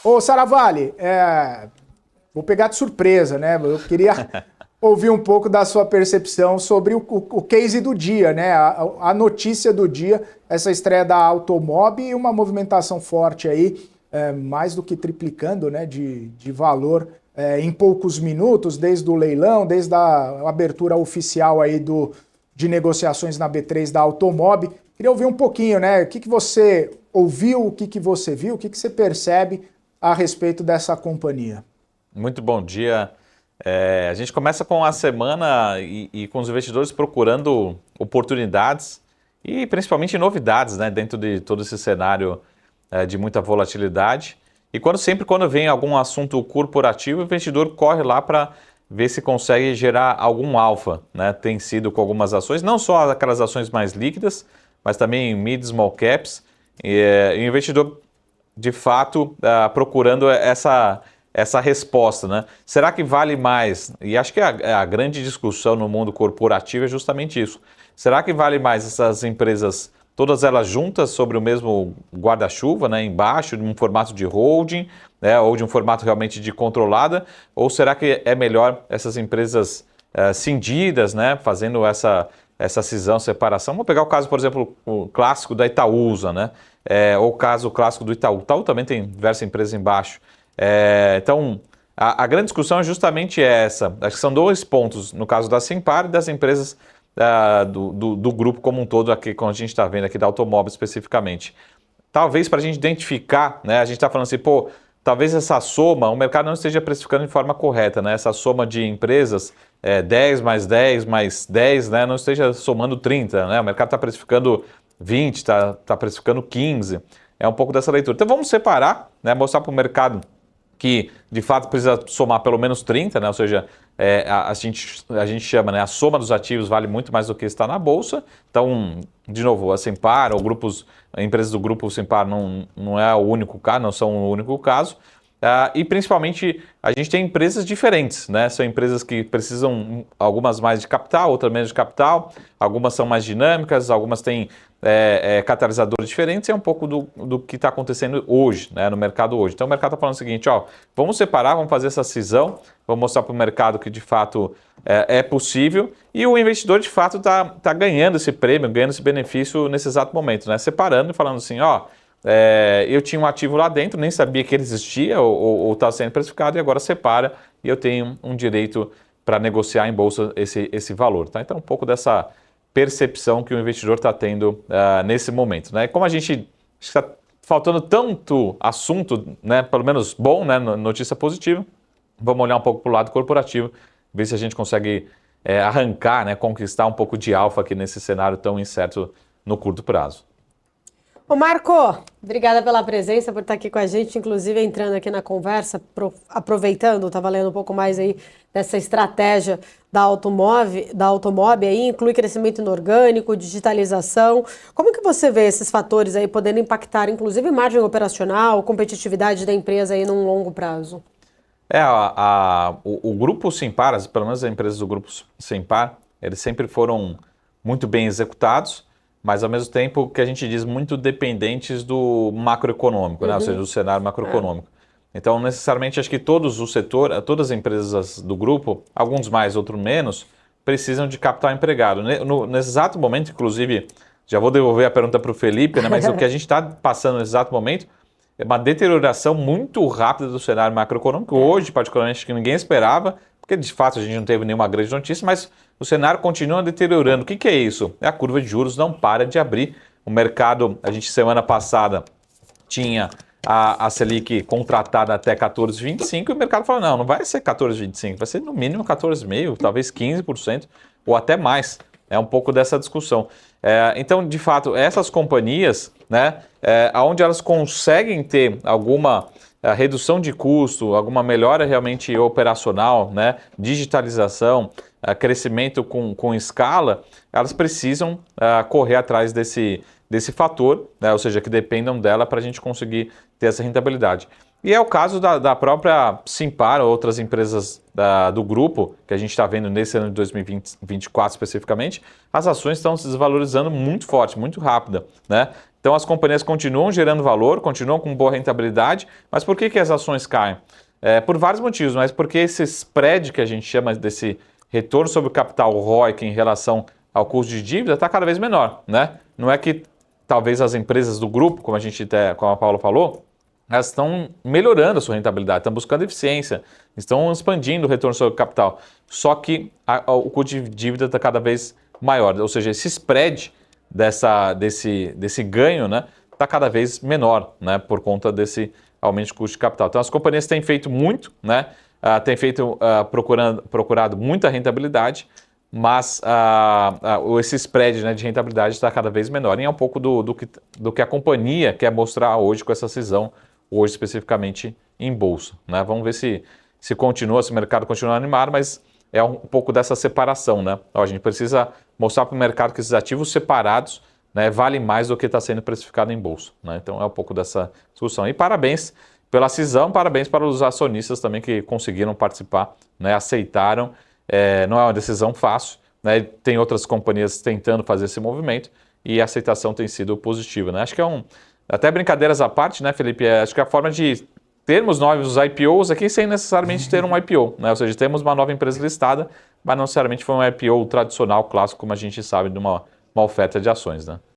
Ô, Saravalli, vou pegar de surpresa, né? Eu queria ouvir um pouco da sua percepção sobre o case do dia, né? A notícia do dia, essa estreia da Automob e uma movimentação forte aí, mais do que triplicando, né, de valor em poucos minutos, desde o leilão, desde a abertura oficial aí de negociações na B3 da Automob. Queria ouvir um pouquinho, né? O que você ouviu, o que você viu, o que você percebe a respeito dessa companhia? Muito bom dia. A gente começa com a semana e com os investidores procurando oportunidades e principalmente novidades, né, dentro de todo esse cenário de muita volatilidade. E quando vem algum assunto corporativo, o investidor corre lá para ver se consegue gerar algum alfa, né? Tem sido com algumas ações, não só aquelas ações mais líquidas, mas também mid, small caps. E o investidor, de fato, procurando essa resposta, né? Será que vale mais? E acho que a grande discussão no mundo corporativo é justamente isso. Será que vale mais essas empresas, todas elas juntas sobre o mesmo guarda-chuva, né, embaixo, de um formato de holding, né, ou de um formato realmente de controlada? Ou será que é melhor essas empresas cindidas, né, fazendo essa cisão, separação? Vamos pegar o caso, por exemplo, o clássico da Itaúsa, né? Ou o caso clássico do Itaú. O Itaú também tem diversas empresas embaixo. Então, a grande discussão é justamente essa. Acho que são dois pontos, no caso da Simpar e das empresas do grupo como um todo, aqui, como a gente está vendo aqui da Automob especificamente. Talvez para a gente identificar, né, a gente está falando assim, pô, talvez essa soma, o mercado não esteja precificando de forma correta, né? Essa soma de empresas, 10 mais 10 mais 10, né, não esteja somando 30, né? O mercado está precificando 20, está precificando 15. É um pouco dessa leitura. Então vamos separar, né, mostrar para o mercado que de fato precisa somar pelo menos 30, né? Ou seja, a gente chama, né, a soma dos ativos vale muito mais do que está na bolsa. Então, de novo, a Simpar ou empresas do grupo Simpar não é o único caso, não são o único caso. E principalmente a gente tem empresas diferentes, né? São empresas que precisam, algumas mais de capital, outras menos de capital, algumas são mais dinâmicas, algumas têm catalisadores diferentes. É um pouco do que está acontecendo hoje, né, no mercado hoje. Então o mercado está falando o seguinte, ó, vamos separar, vamos fazer essa cisão, vamos mostrar para o mercado que de fato é possível e o investidor de fato está ganhando esse prêmio, ganhando esse benefício nesse exato momento, né? Separando e falando assim, ó, eu tinha um ativo lá dentro, nem sabia que ele existia ou estava sendo precificado e agora separa e eu tenho um direito para negociar em bolsa esse valor, tá? Então um pouco dessa percepção que o investidor está tendo nesse momento, né? Como a gente está faltando tanto assunto, né, pelo menos bom, né, notícia positiva, vamos olhar um pouco para o lado corporativo, ver se a gente consegue arrancar, né, conquistar um pouco de alfa aqui nesse cenário tão incerto no curto prazo. Ô Marco, obrigada pela presença, por estar aqui com a gente, inclusive entrando aqui na conversa, aproveitando, estava lendo um pouco mais aí dessa estratégia da Automob aí, inclui crescimento inorgânico, digitalização. Como que você vê esses fatores aí podendo impactar, inclusive, margem operacional, competitividade da empresa aí num longo prazo? O grupo Simpar, pelo menos as empresas do grupo Simpar, eles sempre foram muito bem executados, mas ao mesmo tempo que a gente diz muito dependentes do macroeconômico, né? Ou seja, do cenário macroeconômico. Então, necessariamente, acho que todas as empresas do grupo, alguns mais, outros menos, precisam de capital empregado. Nesse exato momento, inclusive, já vou devolver a pergunta para o Felipe, né? Mas o que a gente está passando nesse exato momento é uma deterioração muito rápida do cenário macroeconômico. Hoje, particularmente, que ninguém esperava, porque de fato a gente não teve nenhuma grande notícia, mas o cenário continua deteriorando. O que é isso? A curva de juros não para de abrir. O mercado, a gente semana passada tinha a Selic contratada até 14,25 e o mercado falou, não vai ser 14,25, vai ser no mínimo 14,5%, talvez 15% ou até mais. É um pouco dessa discussão. Então, de fato, essas companhias, né, onde elas conseguem ter alguma redução de custo, alguma melhora realmente operacional, né, digitalização, crescimento com escala, elas precisam correr atrás desse fator, né, ou seja, que dependam dela para a gente conseguir ter essa rentabilidade. E é o caso da própria Simpar, outras empresas do grupo, que a gente está vendo nesse ano de 2024 especificamente, as ações estão se desvalorizando muito forte, muito rápida, né? Então as companhias continuam gerando valor, continuam com boa rentabilidade, mas por que as ações caem? Por vários motivos, mas porque esse spread que a gente chama desse retorno sobre o capital ROIC em relação ao custo de dívida está cada vez menor, né? Não é que talvez as empresas do grupo, como a Paula falou, elas estão melhorando a sua rentabilidade, estão buscando eficiência, estão expandindo o retorno sobre o capital. Só que o custo de dívida está cada vez maior, ou seja, esse spread desse ganho, né, está cada vez menor, né, por conta desse aumento de custo de capital. Então as companhias têm feito muito, né, procurado muita rentabilidade, mas esse spread, né, de rentabilidade está cada vez menor. E é um pouco do que a companhia quer mostrar hoje com essa cisão, hoje especificamente em bolsa, né? Vamos ver se o mercado continua animado, mas é um pouco dessa separação, né? A gente precisa mostrar para o mercado que esses ativos separados, né, valem mais do que está sendo precificado em bolsa, né? Então é um pouco dessa discussão. E parabéns pela cisão, parabéns para os acionistas também que conseguiram participar, né, aceitaram. Não é uma decisão fácil, né? Tem outras companhias tentando fazer esse movimento e a aceitação tem sido positiva, né? Acho que até brincadeiras à parte, né, Felipe? Acho que a forma de termos novos IPOs aqui sem necessariamente ter um IPO, né? Ou seja, temos uma nova empresa listada, mas não necessariamente foi um IPO tradicional, clássico, como a gente sabe, de uma oferta de ações, né?